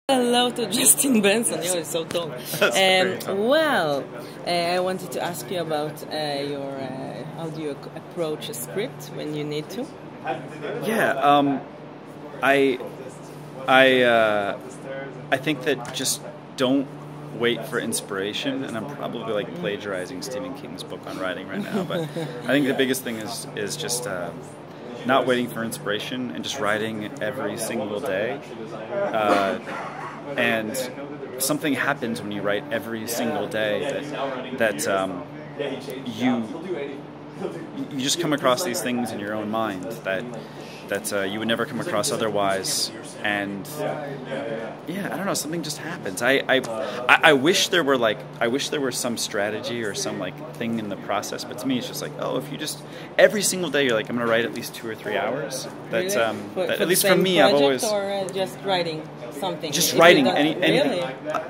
Hello to Justin Benson. You're so tall. Well, I wanted to ask you about your how do you approach a script when you need to? Yeah, I think that just don't wait for inspiration, and I'm probably like plagiarizing Stephen King's book on writing right now. But I think the biggest thing is just not waiting for inspiration and just writing every single day. And something happens when you write every single day that you just come across these things in your own mind that you would never come across otherwise. And yeah, I don't know, something just happens. I wish there were some strategy or some like thing in the process, but to me it's just like, oh, if you just every single day you're like, I'm gonna write at least 2 or 3 hours. That's really? At least for me, I've always just writing something. Just writing anything. Really?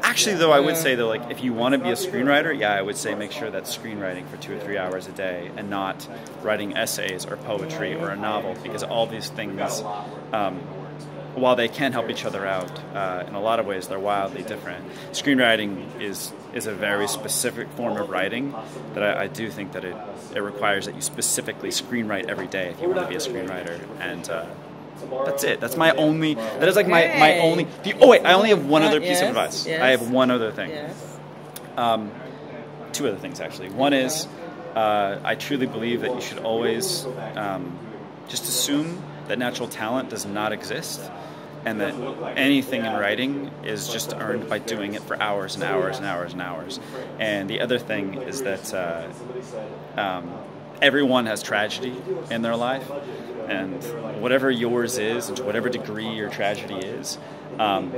Actually, though, I would say that like if you want to be a screenwriter, yeah, I would say make sure that's screenwriting for 2 or 3 hours a day and not writing essays or poetry or a novel, because all these things, while they can help each other out, in a lot of ways they're wildly different. Screenwriting is a very specific form of writing that I do think that it requires that you specifically screenwrite every day if you want to be a screenwriter. And that's it. That's my only. That is like my only. Oh wait, I only have one other piece of advice. Yes. I have one other thing. Yes. 2 other things actually. One is I truly believe that you should always just assume that natural talent does not exist, and that anything in writing is just earned by doing it for hours and hours and hours and hours. And the other thing is that everyone has tragedy in their life, and whatever yours is, and to whatever degree your tragedy is, and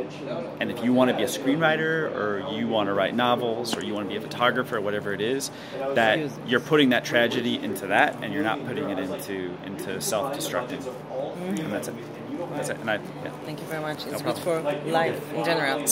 if you want to be a screenwriter, or you want to write novels, or you want to be a photographer, or whatever it is, that you're putting that tragedy into that, and you're not putting it into self-destructing. And that's it. That's it. And Thank you very much. It's good for life in general.